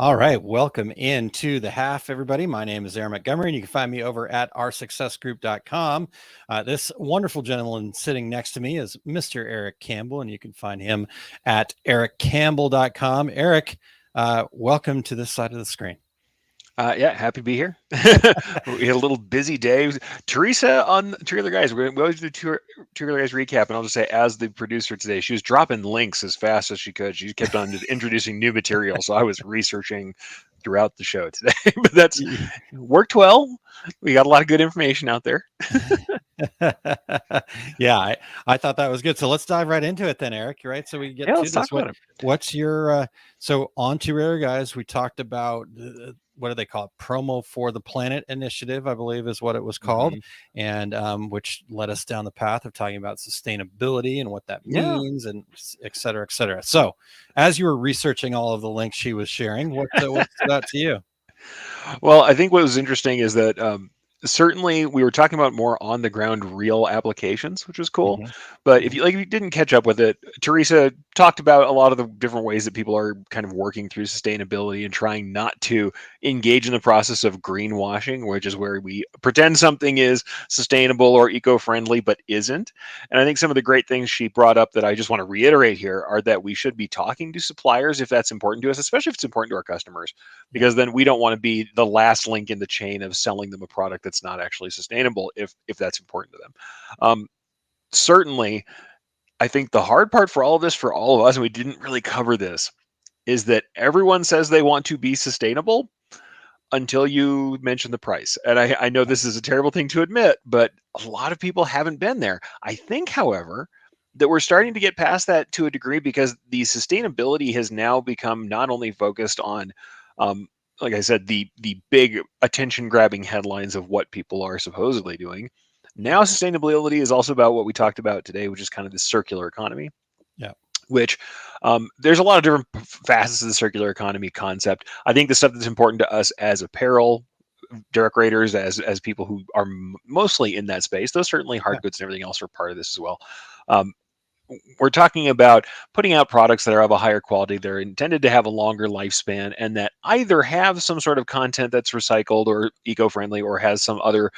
All right, welcome into the half, everybody. My name is Erich Montgomery, and you can find me over at oursuccessgroup.com. This wonderful gentleman sitting next to me is Mr. Erich Campbell, and you can find him at erichcampbell.com. Erich, welcome to this side of the screen. Yeah, happy to be here. We had a little busy day. Teresa on Two Other Guys. We always do two Other Guys recap, and I'll just say, as the producer today, she was dropping links as fast as she could. She kept on just introducing new material, so I was researching throughout the show today. But that's worked well. We got a lot of good information out there. Yeah, I thought that was good. So let's dive right into it then, Erich. Right, so we get Yeah, to let's this. talk about it. What's your so on Two Other Guys? We talked about what do they call it? Promo for the Planet Initiative, I believe, is what it was called, and which led us down the path of talking about sustainability and what that means, and et cetera, et cetera. So, as you were researching all of the links she was sharing, what stood out to you? Well, I think what was interesting is that certainly we were talking about more on the ground real applications, which was cool. But if you didn't catch up with it, Teresa talked about a lot of the different ways that people are kind of working through sustainability and trying not to engage in the process of greenwashing, which is where we pretend something is sustainable or eco-friendly but isn't. And I think some of the great things she brought up that I just want to reiterate here are that we should be talking to suppliers if that's important to us, especially if it's important to our customers, because then we don't want to be the last link in the chain of selling them a product that's not actually sustainable if that's important to them. Certainly, I think the hard part for all of this, for all of us, and we didn't really cover this, is that everyone says they want to be sustainable until you mention the price. And I know this is a terrible thing to admit, but a lot of people haven't been there. I think, however, that we're starting to get past that to a degree, because the sustainability has now become not only focused on like I said, the big attention grabbing headlines of what people are supposedly doing. Now sustainability is also about what we talked about today, which is kind of the circular economy. Yeah. Which there's a lot of different facets of the circular economy concept. I think the stuff that's important to us as apparel decorators, as people who are mostly in that space, though certainly hard goods and everything else are part of this as well. We're talking about putting out products that are of a higher quality. They're intended to have a longer lifespan, and that either have some sort of content that's recycled or eco-friendly, or has some other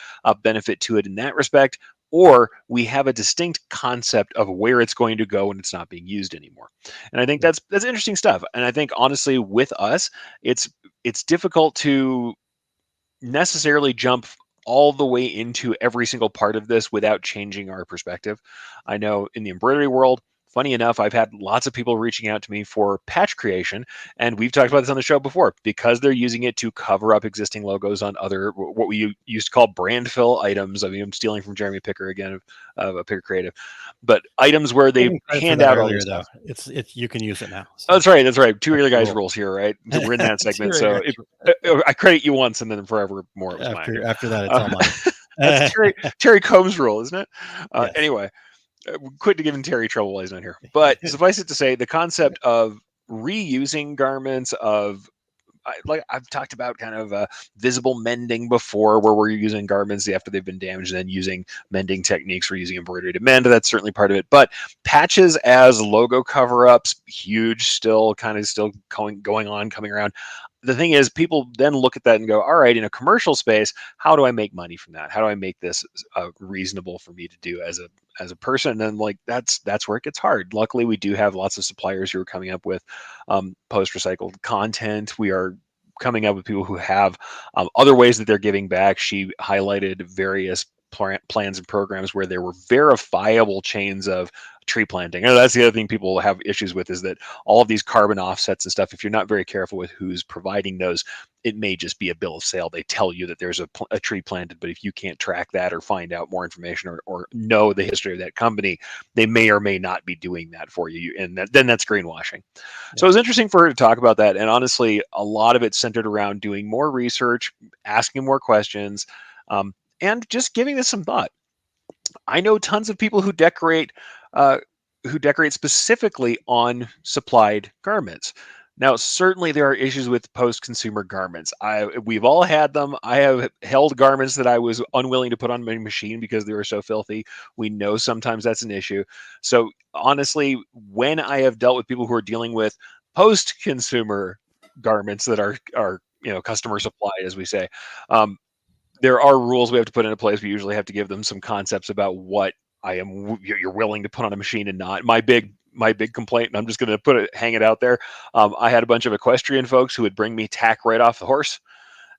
benefit to it in that respect, or we have a distinct concept of where it's going to go when it's not being used anymore. And I think that's interesting stuff. And I think honestly, with us, it's difficult to necessarily jump all the way into every single part of this without changing our perspective. I know in the embroidery world, funny enough, I've had lots of people reaching out to me for patch creation, and we've talked about this on the show before, because they're using it to cover up existing logos on other, what we used to call brand fill items. I mean, I'm stealing from Jeremy Picker again, of Picker Creative, but items where they hand out all this stuff. It's you can use it now. So. That's right. That's right. Two Other Guys rules here, right? We're in that segment, so I credit you once, and then forever more it was mine. After that, it's all mine. That's Terry Combs' rule, isn't it? Yes. Anyway, quit giving Terry trouble while he's not here. But suffice it to say, the concept of reusing garments, like I've talked about kind of visible mending before, where we're using garments after they've been damaged, and then using mending techniques. We're using embroidery to mend. That's certainly part of it. But patches as logo cover-ups, huge, still going on, coming around. The thing is, people then look at that and go, all right, in a commercial space, how do I make money from that? How do I make this reasonable for me to do as a person? And then that's where it gets hard. Luckily, we do have lots of suppliers who are coming up with post-recycled content. We are coming up with people who have other ways that they're giving back. She highlighted various plans and programs where there were verifiable chains of tree planting. And that's the other thing people have issues with, is that all of these carbon offsets and stuff, if you're not very careful with who's providing those, it may just be a bill of sale. They tell you that there's a tree planted, but if you can't track that or find out more information, or know the history of that company, they may or may not be doing that for you. And then that's greenwashing. Yeah. So it was interesting for her to talk about that. And honestly, a lot of it centered around doing more research, asking more questions, and just giving this some thought. I know tons of people who decorate specifically on supplied garments. Now, certainly there are issues with post-consumer garments. We've all had them. I have held garments that I was unwilling to put on my machine because they were so filthy. We know sometimes that's an issue. So honestly, when I have dealt with people who are dealing with post-consumer garments that are customer supplied, as we say. There are rules we have to put into place. We usually have to give them some concepts about what you're willing to put on a machine and not. My big complaint, and I'm just going to hang it out there. I had a bunch of equestrian folks who would bring me tack right off the horse.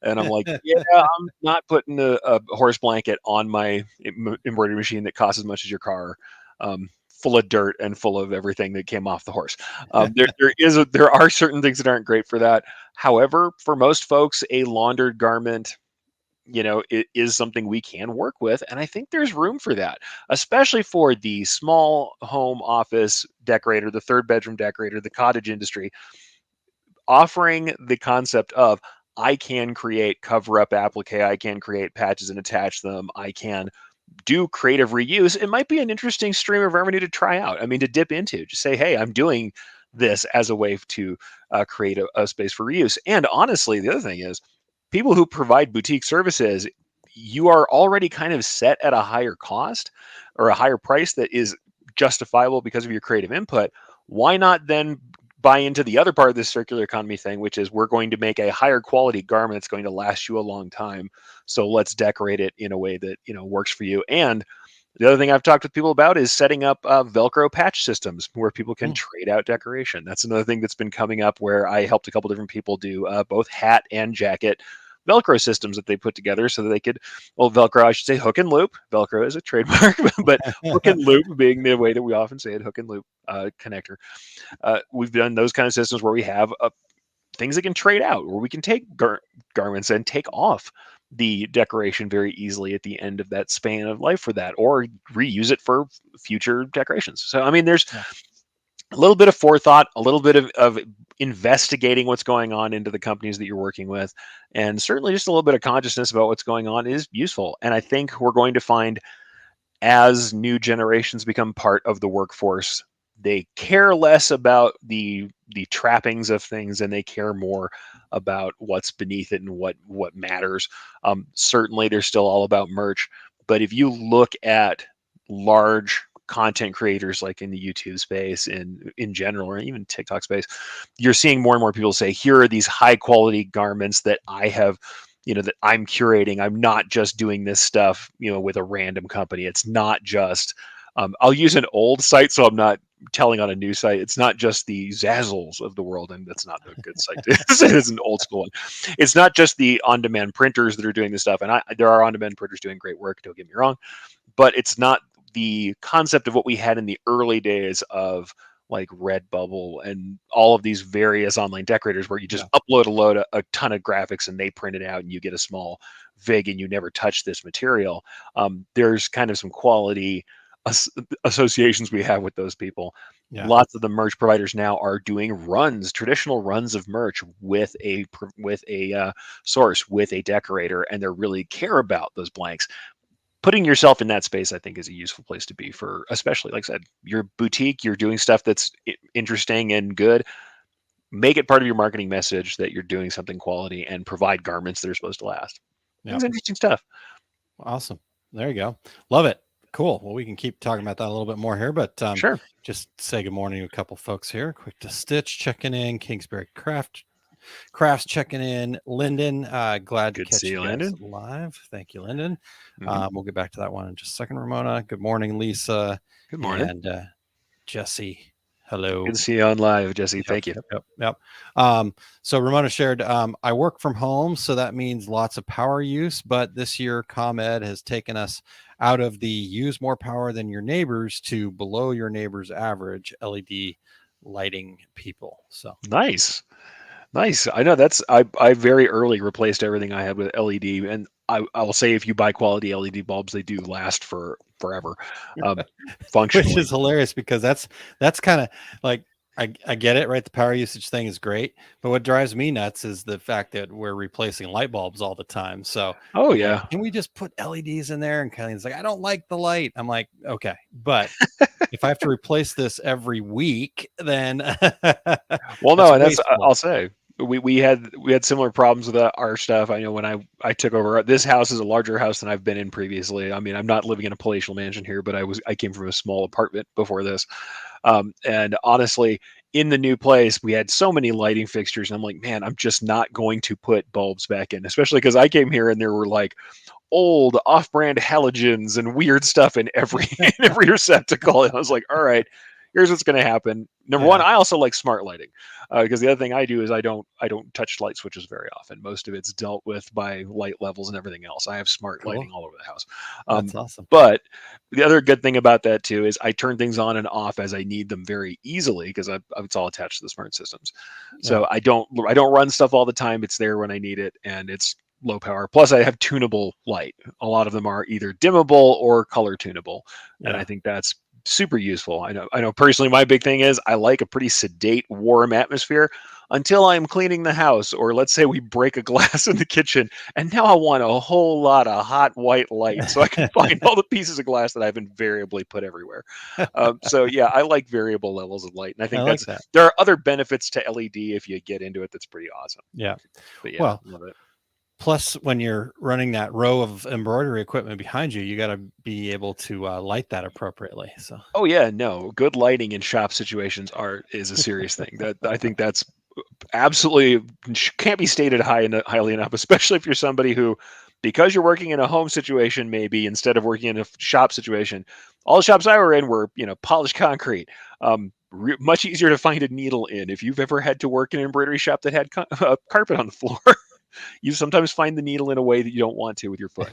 And I'm like, yeah, I'm not putting a horse blanket on my embroidery machine that costs as much as your car, full of dirt and full of everything that came off the horse. There are certain things that aren't great for that. However, for most folks, a laundered garment, it is something we can work with. And I think there's room for that, especially for the small home office decorator, the third bedroom decorator, the cottage industry, offering the concept of, I can create cover up applique, I can create patches and attach them, I can do creative reuse. It might be an interesting stream of revenue to try out. I mean, to dip into, just say, hey, I'm doing this as a way to create a space for reuse. And honestly, the other thing is, people who provide boutique services, you are already kind of set at a higher cost or a higher price that is justifiable because of your creative input. Why not then buy into the other part of this circular economy thing, which is, we're going to make a higher quality garment that's going to last you a long time. So let's decorate it in a way that, works for you. And the other thing I've talked with people about is setting up Velcro patch systems where people can trade out decoration. That's another thing that's been coming up, where I helped a couple different people do both hat and jacket Velcro systems that they put together so that they could, Velcro, I should say hook and loop. Velcro is a trademark, but hook and loop being the way that we often say it, hook and loop connector. We've done those kind of systems where we have things that can trade out, where we can take garments and take off the decoration very easily at the end of that span of life for that, or reuse it for future decorations. So, I mean, there's a little bit of forethought, a little bit of investigating what's going on into the companies that you're working with, and certainly just a little bit of consciousness about what's going on is useful. And I think we're going to find, as new generations become part of the workforce, they care less about the trappings of things, and they care more about what's beneath it and what matters. Certainly, they're still all about merch, but if you look at large content creators, like in the YouTube space and in general, or even TikTok space, you're seeing more and more people say, here are these high quality garments that I have, that I'm curating. I'm not just doing this stuff, with a random company. It's not just, I'll use an old site, so I'm not telling on a new site. It's not just the Zazzles of the world, and that's not a good site to say. It's an old school one. It's not just the on-demand printers that are doing this stuff, and there are on-demand printers doing great work, don't get me wrong, but it's not the concept of what we had in the early days of like Redbubble and all of these various online decorators, where you just upload a ton of graphics and they print it out and you get a small VIG and you never touch this material. There's kind of some quality associations we have with those people. Lots of the merch providers now are doing traditional runs of merch with a source, with a decorator, and they really care about those blanks. Putting yourself in that space, I think, is a useful place to be for, especially, like I said, your boutique, you're doing stuff that's interesting and good. Make it part of your marketing message that you're doing something quality, and provide garments that are supposed to last. It's interesting stuff. Awesome. There you go. Love it. Cool. Well, we can keep talking about that a little bit more here, but sure. Just say good morning to a couple folks here. Quick to Stitch checking in. Kingsbury Crafts checking in. Lyndon, glad to catch you guys live. Thank you, Lyndon. We'll get back to that one in just a second. Ramona, good morning. Lisa, good morning. And Jesse, hello. Good to see you on live, Jesse. Thank you. Yep. So Ramona shared, I work from home, so that means lots of power use, but this year ComEd has taken us out of the use more power than your neighbors to below your neighbor's average LED lighting people. So nice. I know I very early replaced everything I had with LED, and I'll say, if you buy quality LED bulbs, they do last forever. Functionally, which is hilarious, because that's kind of like, I get it, right? The power usage thing is great, but what drives me nuts is the fact that we're replacing light bulbs all the time. So, like, can we just put LEDs in there? And Kellyan's like, I don't like the light. I'm like, okay, but if I have to replace this every week, then well, no, and I'll say, we had similar problems with our stuff. I know when I took over, this house is a larger house than I've been in previously. I mean, I'm not living in a palatial mansion here, but I came from a small apartment before this. And honestly, in the new place, we had so many lighting fixtures, and I'm like, man, I'm just not going to put bulbs back in, especially because I came here and there were like old off-brand halogens and weird stuff in every in every receptacle. And I was like, all right, here's what's going to happen. Number one, I also like smart lighting, because the other thing I do is I don't touch light switches very often. Most of it's dealt with by light levels and everything else. I have smart lighting all over the house. That's awesome. But the other good thing about that too is I turn things on and off as I need them very easily, because it's all attached to the smart systems. So I don't run stuff all the time. It's there when I need it, and it's low power. Plus, I have tunable light. A lot of them are either dimmable or color tunable, and I think that's super useful. I know personally, my big thing is I like a pretty sedate, warm atmosphere until I'm cleaning the house, or let's say we break a glass in the kitchen, and now I want a whole lot of hot white light so I can find all the pieces of glass that I've invariably put everywhere. So yeah, I like variable levels of light, and I think there are other benefits to LED if you get into it. That's pretty awesome. Yeah. But yeah, well, love it. Plus, when you're running that row of embroidery equipment behind you, you got to be able to light that appropriately. So. Oh yeah, no, good lighting in shop situations is a serious thing. That I think that's absolutely can't be stated highly enough, especially if you're somebody who, because you're working in a home situation, maybe instead of working in a shop situation. All the shops I were in were, polished concrete. Much easier to find a needle in. If you've ever had to work in an embroidery shop that had carpet on the floor, you sometimes find the needle in a way that you don't want to with your foot.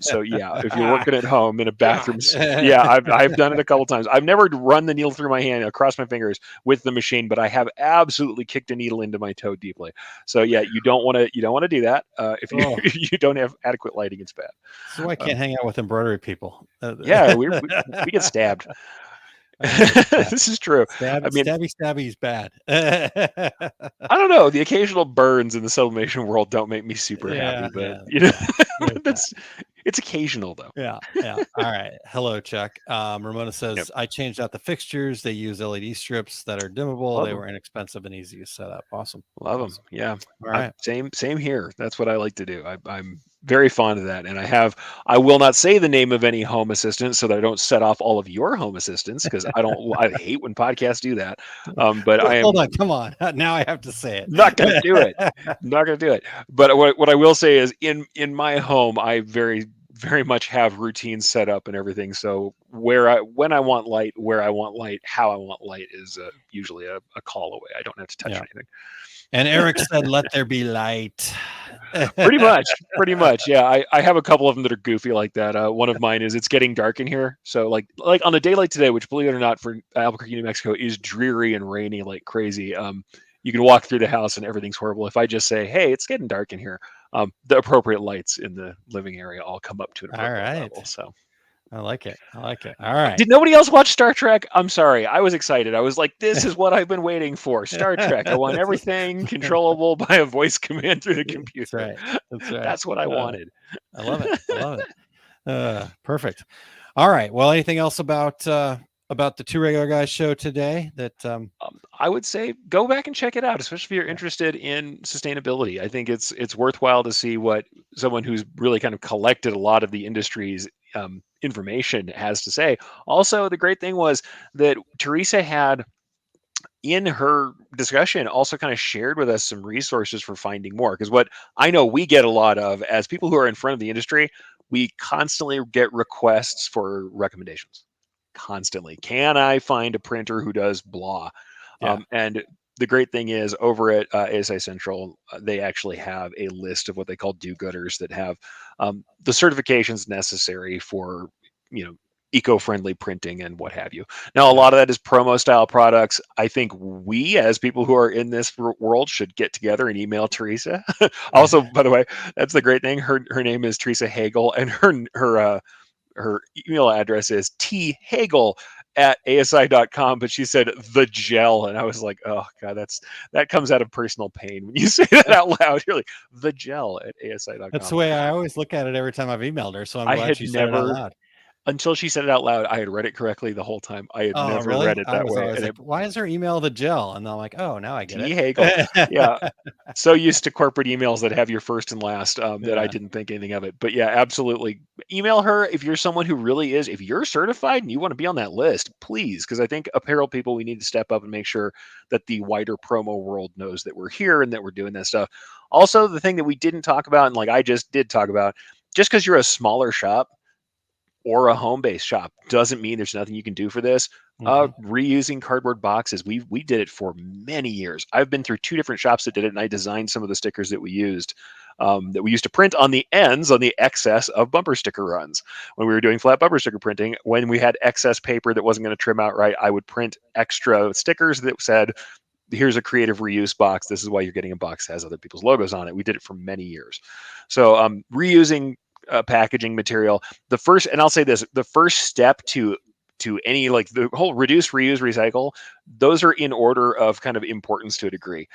So yeah, if you're working at home in a bathroom, I've done it a couple times. I've never run the needle through my hand across my fingers with the machine, but I have absolutely kicked a needle into my toe deeply. So yeah, you don't want to do that. If you don't have adequate lighting, it's bad. So I can't hang out with embroidery people. Yeah, we get stabbed. This is true. Stabby is bad. I don't know. The occasional burns in the sublimation world don't make me super happy, but it's occasional though. Yeah. All right. Hello, Chuck. Ramona says, I changed out the fixtures. They use LED strips that are dimmable. They were inexpensive and easy to set up. Awesome. Love them. Yeah. All right. Same here. That's what I like to do. I'm very fond of that. And I will not say the name of any home assistant so that I don't set off all of your home assistants, because I hate when podcasts do that. But hold on, come on. Now I have to say it. Not going to do it. Not going to do it. But what I will say is in my home, I very, very much have routines set up and everything. So when I want light, where I want light, how I want light is usually a call away. I don't have to touch anything. And Eric said, "Let there be light." Pretty much. Yeah, I have a couple of them that are goofy like that. One of mine is it's getting dark in here. So like on a day like today, which believe it or not for Albuquerque, New Mexico is dreary and rainy like crazy. You can walk through the house and everything's horrible. If I just say, hey, it's getting dark in here, the appropriate lights in the living area all come up to an appropriate level. So I like it. All right. Did nobody else watch Star Trek? I'm sorry. I was excited. I was like, this is what I've been waiting for. Star Trek. I want everything controllable by a voice command through the computer. That's right. That's what I wanted. I love it. Perfect. All right. Well, anything else about the Two Regular Guys show today that I would say go back and check it out, especially if you're interested in sustainability. I think it's worthwhile to see what someone who's really kind of collected a lot of the industry's information has to say. Also, the great thing was that Teresa had in her discussion also kind of shared with us some resources for finding more, because what I know we get a lot of as people who are in front of the industry, we constantly get requests for recommendations. Constantly. Can I find a printer who does blah? And the great thing is over at ASI Central, they actually have a list of what they call do-gooders that have the certifications necessary for, eco-friendly printing and what have you. Now, a lot of that is promo style products. I think we, as people who are in this world, should get together and email Teresa. Also, by the way, that's the great thing. Her name is Teresa Hagel, and her email address is thagel@asi.com, but she said the gel, and I was like, oh god, that comes out of personal pain when you say that out loud. You're like, the gel@asi.com. That's the way I always look at it every time I've emailed her, so I'm glad she said it out loud. Until she said it out loud, I had read it correctly the whole time. I had Oh, never really? read it I that was way. always And like, why is her email the gel? And I'm like, oh, now I get T. Hagel. Yeah. it. So used to corporate emails that have your first and last that I Yeah. didn't think anything of it. But yeah, absolutely. Email her if you're someone who really is. If you're certified and you want to be on that list, please, because I think apparel people, we need to step up and make sure that the wider promo world knows that we're here and that we're doing that stuff. Also, the thing that we didn't talk about, and like I just did talk about, just because you're a smaller shop or a home-based shop doesn't mean there's nothing you can do for this. Mhm. Reusing cardboard boxes, we did it for many years. I've been through 2 different shops that did it, and I designed some of the stickers that we used to print on the ends, on the excess of bumper sticker runs. When we were doing flat bumper sticker printing, when we had excess paper that wasn't going to trim out right, I would print extra stickers that said, here's a creative reuse box. This is why you're getting a box that has other people's logos on it. We did it for many years. So reusing packaging material, the first, and I'll say this, the first step to any, like the whole reduce, reuse, recycle, those are in order of kind of importance to a degree.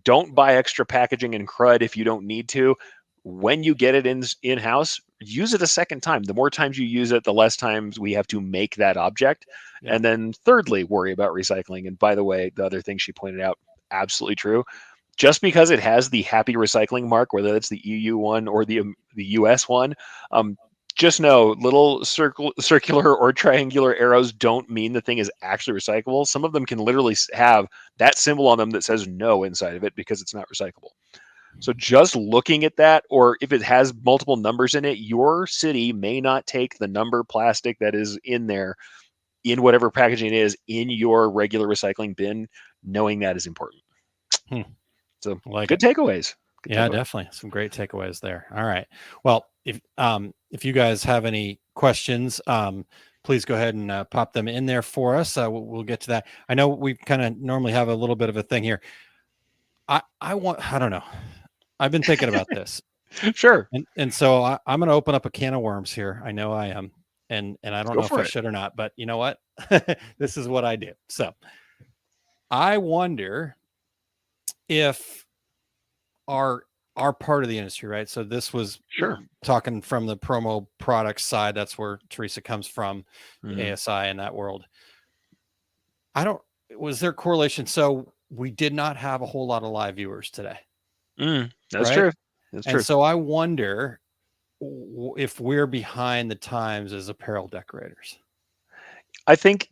Don't buy extra packaging and crud if you don't need to. When you get it in house, use it a second time. The more times you use it, the less times we have to make that object. Yeah. And then thirdly, worry about recycling. And by the way, the other thing she pointed out, absolutely true. Just because it has the happy recycling mark, whether it's the EU one or the US one, just know little circular or triangular arrows don't mean the thing is actually recyclable. Some of them can literally have that symbol on them that says no inside of it because it's not recyclable. So just looking at that, or if it has multiple numbers in it, your city may not take the number plastic that is in there in whatever packaging it is in your regular recycling bin. Knowing that is important. Hmm. So Like good it. takeaways. Good Yeah, takeaways. definitely. Some great takeaways there. All right. Well, if you guys have any questions, please go ahead and pop them in there for us. We'll get to that. I know we kind of normally have a little bit of a thing here. I don't know. I've been thinking about this. Sure. And so I'm going to open up a can of worms here. I know I am. And I don't Go know if I for it. should or not, but you know what? This is what I do. So I wonder if our part of the industry, right? So this was Sure. talking from the promo product side. That's where Teresa comes from, Mhm. ASI and that world. Was there correlation? So we did not have a whole lot of live viewers today, That's right? true. That's And true. so I wonder if we're behind the times as apparel decorators. I think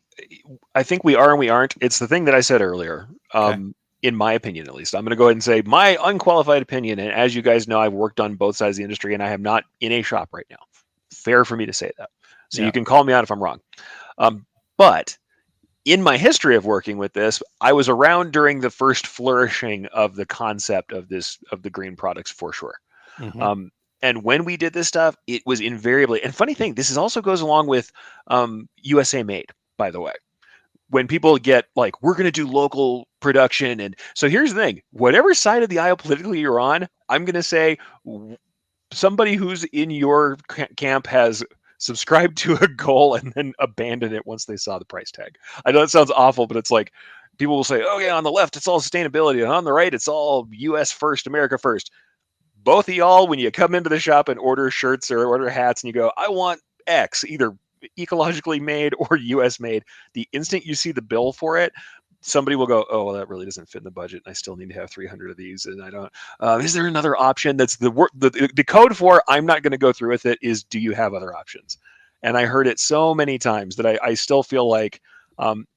we are and we aren't. It's the thing that I said earlier. Okay. In my opinion, at least, I'm going to go ahead and say my unqualified opinion. And as you guys know, I've worked on both sides of the industry, and I am not in a shop right now. Fair for me to say that. So Yeah. you can call me out if I'm wrong. But in my history of working with this, I was around during the first flourishing of the concept of the green products for sure. Mm-hmm. And when we did this stuff, it was invariably, and funny thing, this also goes along with USA Made, by the way. When people get like, we're going to do local production. And so here's the thing, whatever side of the aisle politically you're on, I'm going to say somebody who's in your camp has subscribed to a goal and then abandoned it once they saw the price tag. I know it sounds awful, but it's like people will say, oh yeah, on the left, it's all sustainability. And on the right, it's all US first, America first. Both of y'all, when you come into the shop and order shirts or order hats and you go, I want X, either ecologically made or US made, the instant you see the bill for it, somebody will go, oh, well, that really doesn't fit in the budget. And I still need to have 300 of these. And I don't, is there another option? That's the code for, I'm not going to go through with it, is, do you have other options? And I heard it so many times that I still feel like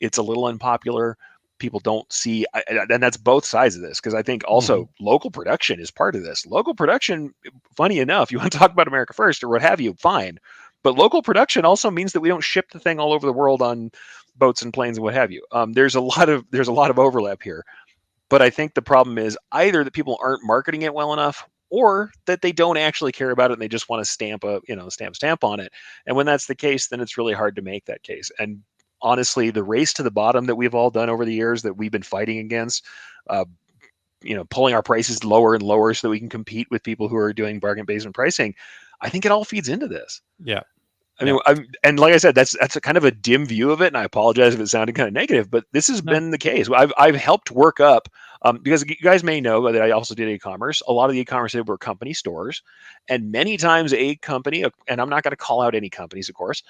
it's a little unpopular. People don't see, and that's both sides of this, because I think also local production is part of this. Local production, funny enough, you want to talk about America first or what have you, fine. But local production also means that we don't ship the thing all over the world on boats and planes and what have you. There's a lot of overlap here. But I think the problem is either that people aren't marketing it well enough, or that they don't actually care about it and they just want to stamp on it. And when that's the case, then it's really hard to make that case. And honestly, the race to the bottom that we've all done over the years that we've been fighting against, pulling our prices lower and lower so that we can compete with people who are doing bargain basement pricing, I think it all feeds into this. Yeah. I mean, and like I said, that's a kind of a dim view of it, and I apologize if it sounded kind of negative, but this has been the case. I've helped work up Because you guys may know that I also did e-commerce. A lot of the e-commerce did were company stores, and many times a company, and I'm not going to call out any companies, of course,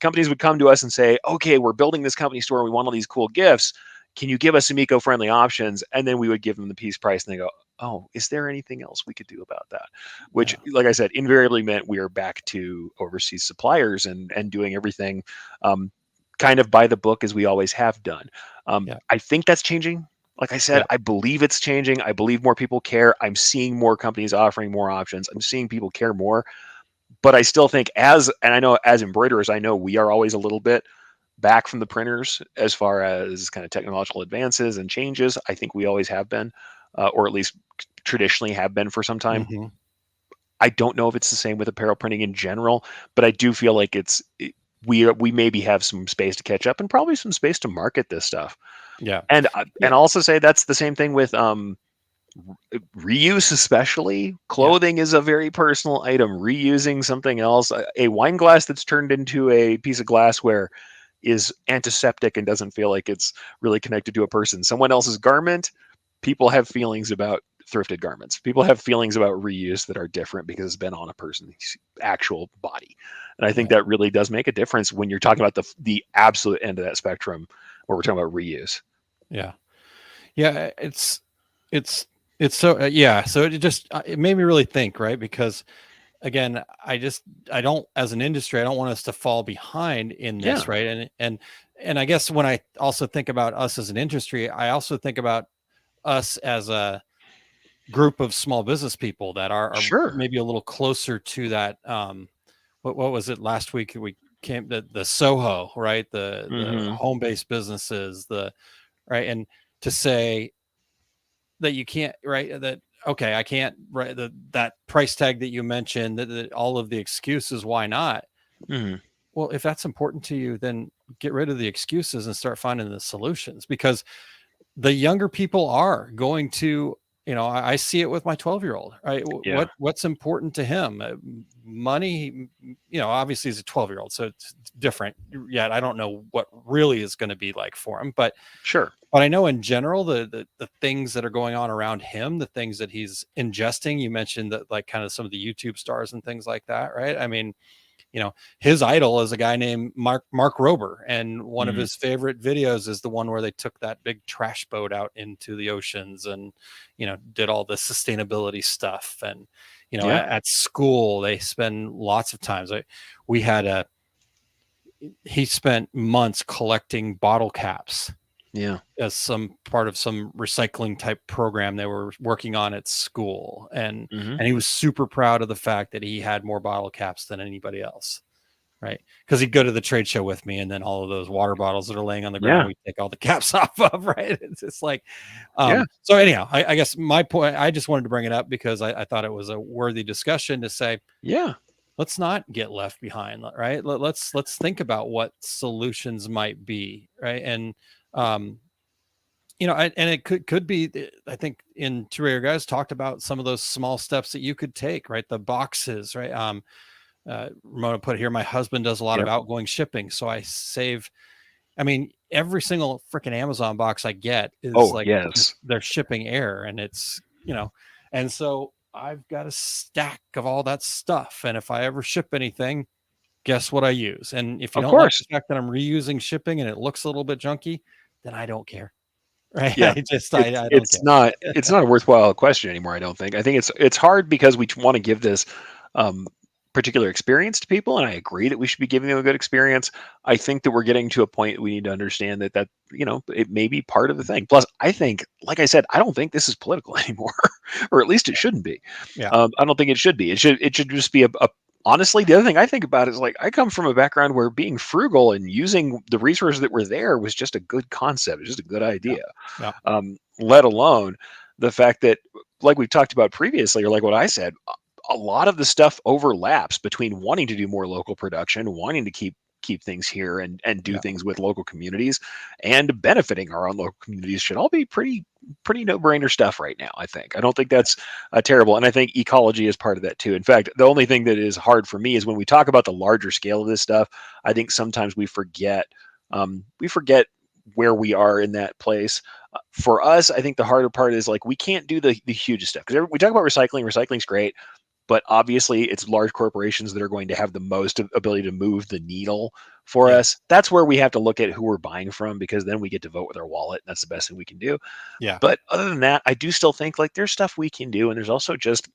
companies would come to us and say, "Okay, we're building this company store. We want all these cool gifts. Can you give us some eco-friendly options?" And then we would give them the piece price, and they go, "Oh, is there anything else we could do about that?" Which, Yeah. like I said, invariably meant we are back to overseas suppliers and doing everything kind of by the book as we always have done. Yeah. I think that's changing. Like I said, Yeah. I believe it's changing. I believe more people care. I'm seeing more companies offering more options. I'm seeing people care more. But I still think, and I know as embroiderers, I know we are always a little bit back from the printers as far as kind of technological advances and changes. I think we always have been, or at least traditionally have been for some time. Hmm. I don't know if it's the same with apparel printing in general, but I do feel like we maybe have some space to catch up and probably some space to market this stuff. Yeah. And Yeah. I'll also say that's the same thing with reuse, especially Yeah. clothing is a very personal item. Reusing something else, a wine glass that's turned into a piece of glassware is antiseptic and doesn't feel like it's really connected to a person. Someone else's garment, people have feelings about thrifted garments. People have feelings about reuse that are different because it's been on a person's actual body. And I think Yeah. that really does make a difference when you're talking about the absolute end of that spectrum where we're talking about reuse. Yeah. Yeah. It's, it's so, yeah. So it just, it made me really think, right? Because again, I don't, as an industry, I don't want us to fall behind in Yeah, this. Right. And I guess when I also think about us as an industry, I also think about us as a group of small business people that are sure. maybe a little closer to that. What was it last week? We came the Soho, right? The Hmm. home based businesses, the right, and to say that you can't, right, that okay, I can't, right, that price tag that you mentioned, that all of the excuses why not. Hmm. Well, if that's important to you, then get rid of the excuses and start finding the solutions, because the younger people are going to, I see it with my 12-year-old, right? Yeah, What's important to him? Money, obviously he's a 12-year-old, so it's different yet. I don't know what really is going to be like for him, sure. but I know in general, the things that are going on around him, the things that he's ingesting, you mentioned that, like, kind of some of the YouTube stars and things like that, right? I mean, his idol is a guy named Mark Rober, and one of Hmm. his favorite videos is the one where they took that big trash boat out into the oceans and did all the sustainability stuff. And Yeah. at school they spend lots of times. We had he spent months collecting bottle caps Yeah. as some part of some recycling type program they were working on at school, Hmm. and he was super proud of the fact that he had more bottle caps than anybody else, right? Because he'd go to the trade show with me, and then all of those water bottles that are laying on the ground, Yeah. we take all the caps off of, right? It's just like, Yeah. so anyhow, I guess my point, I just wanted to bring it up because I thought it was a worthy discussion to say, Yeah. let's not get left behind, right? Let's think about what solutions might be, right? And um, and it could be, I think in Two Rare Guys talked about some of those small steps that you could take, right? The boxes, right? Ramona put here, my husband does a lot of Yep. outgoing shipping, so I save. I mean, every single freaking Amazon box I get is Oh, like just yes. they're shipping air, and it's and so I've got a stack of all that stuff, and if I ever ship anything, guess what I use? And if you Of don't like course. the fact that I'm reusing shipping and it looks a little bit junky, then I don't care, right? Yeah. I don't care. It's not a worthwhile question anymore, I don't think. I think it's hard because we want to give this um particular experience to people, and I agree that we should be giving them a good experience. I think that we're getting to a point we need to understand that it may be part of the thing. Plus, I think, like I said, I don't think this is political anymore, or at least it shouldn't be. Yeah, I don't think it should be. It should just be a honestly, the other thing I think about is, like, I come from a background where being frugal and using the resources that were there was just a good concept. It's just a good yeah, idea. yeah, Let alone the fact that, like we've talked about previously, or like what I said, a lot of the stuff overlaps between wanting to do more local production, wanting to keep things here and do yeah, things with local communities, and benefiting our own local communities should all be pretty no-brainer stuff right now. I don't think that's terrible, and I think ecology is part of that too. In fact, the only thing that is hard for me is when we talk about the larger scale of this stuff. I think sometimes we forget where we are in that place. For us, I think the harder part is like we can't do the hugest stuff because we talk about recycling. Recycling's great, but obviously it's large corporations that are going to have the most ability to move the needle for Yeah. us. That's where we have to look at who we're buying from, because then we get to vote with our wallet. That's the best thing we can do. Yeah. But other than that, I do still think like there's stuff we can do, and there's also just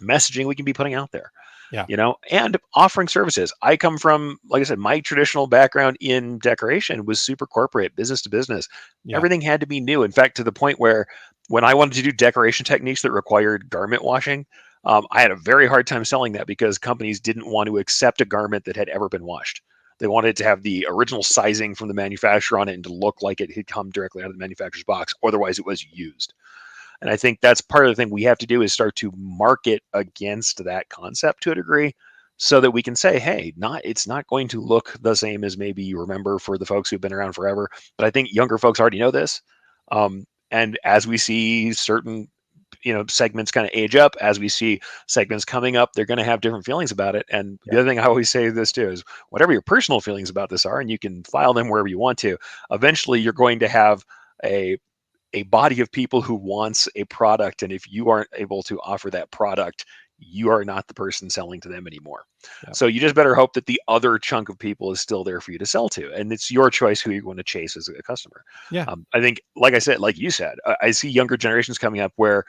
messaging we can be putting out there, Yeah. and offering services. I come from, like I said, my traditional background in decoration was super corporate, business to business. Yeah. Everything had to be new. In fact, to the point where when I wanted to do decoration techniques that required garment washing, I had a very hard time selling that because companies didn't want to accept a garment that had ever been washed. They wanted to have the original sizing from the manufacturer on it and to look like it had come directly out of the manufacturer's box. Otherwise, it was used. And I think that's part of the thing we have to do is start to market against that concept to a degree so that we can say, hey, it's not going to look the same as maybe you remember for the folks who've been around forever. But I think younger folks already know this. And as we see certain segments kind of age up, as we see segments coming up, they're going to have different feelings about it. And the other thing I always say this too is whatever your personal feelings about this are, and you can file them wherever you want to, eventually you're going to have a body of people who wants a product, and if you aren't able to offer that product, you are not the person selling to them anymore. So you just better hope that the other chunk of people is still there for you to sell to, and it's your choice who you want to chase as a customer. Yeah. I think, like I said, like you said, I see younger generations coming up where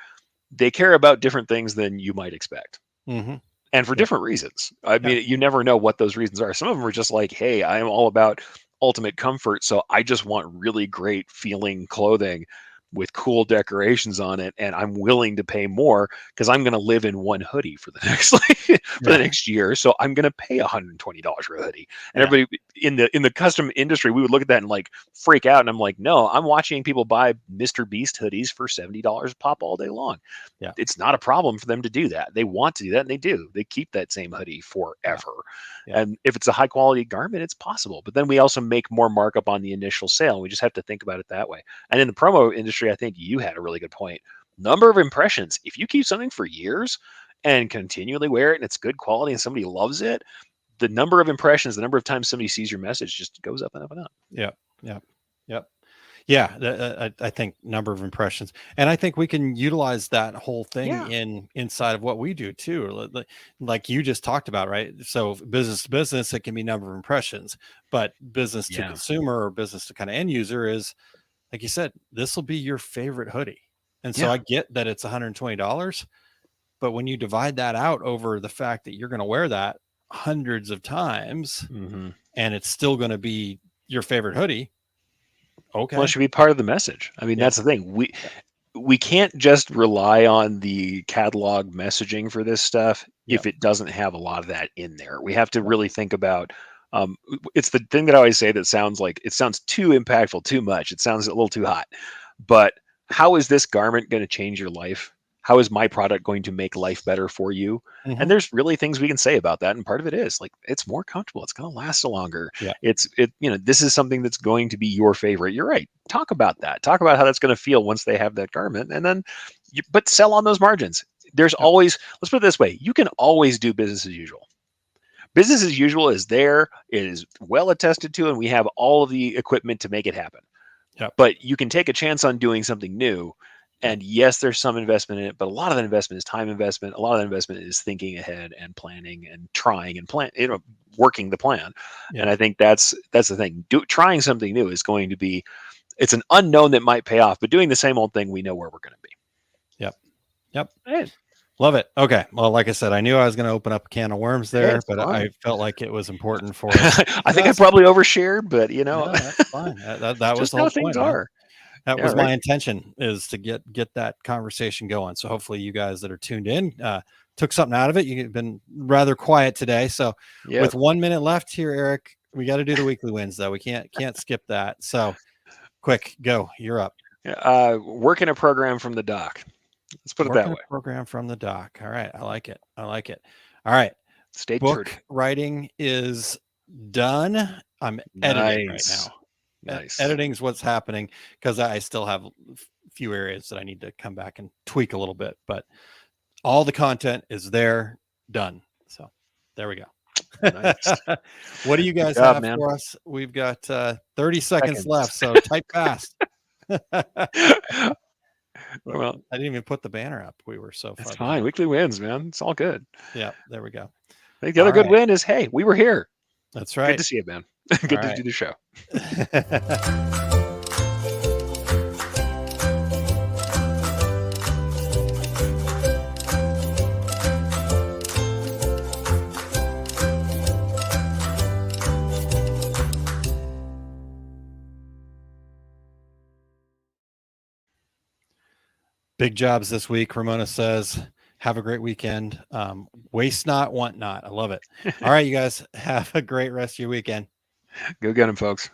they care about different things than you might expect. Mm-hmm. And for different reasons. I mean, you never know what those reasons are. Some of them are just like, hey, I am all about ultimate comfort, so I just want really great feeling clothing with cool decorations on it, and I'm willing to pay more because I'm going to live in one hoodie for the next for the next year, so I'm going to pay $120 for a hoodie. And everybody in the custom industry, we would look at that and like freak out, and I'm like, no, I'm watching people buy Mr. Beast hoodies for $70 a pop all day long. Yeah. It's not a problem for them to do that. They want to do that, and they do. They keep that same hoodie forever. And if it's a high quality garment, it's possible. But then we also make more markup on the initial sale. We just have to think about it that way. And in the promo industry, I think you had a really good point. Number of impressions. If you keep something for years and continually wear it and it's good quality and somebody loves it, the number of impressions, the number of times somebody sees your message just goes up and up and up. Yep. Yeah, I think number of impressions, and I think we can utilize that whole thing inside of what we do too. Like you just talked about, right? So business to business, it can be number of impressions, but business to consumer or business to kind of end user is, like you said, this will be your favorite hoodie. And so I get that it's $120, but when you divide that out over the fact that you're going to wear that hundreds of times, and it's still going to be your favorite hoodie. Okay. Well, it should be part of the message. I mean, that's the thing. We can't just rely on the catalog messaging for this stuff if it doesn't have a lot of that in there. We have to really think about it's the thing that I always say that sounds like it sounds too impactful, too much. It sounds a little too hot. But how is this garment going to change your life? How is my product going to make life better for you? And there's really things we can say about that. And part of it is like, it's more comfortable. It's going to last longer. Yeah. This is something that's going to be your favorite. You're right. Talk about that. Talk about how that's going to feel once they have that garment. And then, but sell on those margins. There's always, let's put it this way. You can always do business as usual. Business as usual is there. It is well attested to, and we have all of the equipment to make it happen. Yep. But you can take a chance on doing something new. And yes, there's some investment in it, but a lot of that investment is time investment. A lot of that investment is thinking ahead and planning and trying and working the plan. Yeah. And I think that's the thing. Trying something new is going to be, it's an unknown that might pay off, but doing the same old thing, we know where we're going to be. Yep. Right. Love it. Okay. Well, like I said, I knew I was going to open up a can of worms there, but fine. I felt like it was important for us. I think I probably overshared, but that's fine. That was the whole things point. Are. That was my intention, is to get that conversation going. So hopefully you guys that are tuned in took something out of it. You've been rather quiet today. So with 1 minute left here, Eric, we got to do the weekly wins though. We can't skip that. So quick, go. You're up. Working a program from the dock. Let's put it that way. Program from the dock. All right. I like it. All right. Book writing is done. I'm editing right now. Nice. Editing is what's happening because I still have a few areas that I need to come back and tweak a little bit, but all the content is there, done. So there we go. Nice. What do you guys job, have man. for us? We've got 30 seconds left, so type fast. Well, I didn't even put the banner up. We were so far. That's fine. Weekly wins, man. It's all good. Yeah, there we go. I think the other good win is, hey, we were here. That's right. Good to see you, man. Good to do the show. Big jobs this week. Ramona says, have a great weekend. Waste not, want not. I love it. All right, you guys, have a great rest of your weekend. Go get them, folks.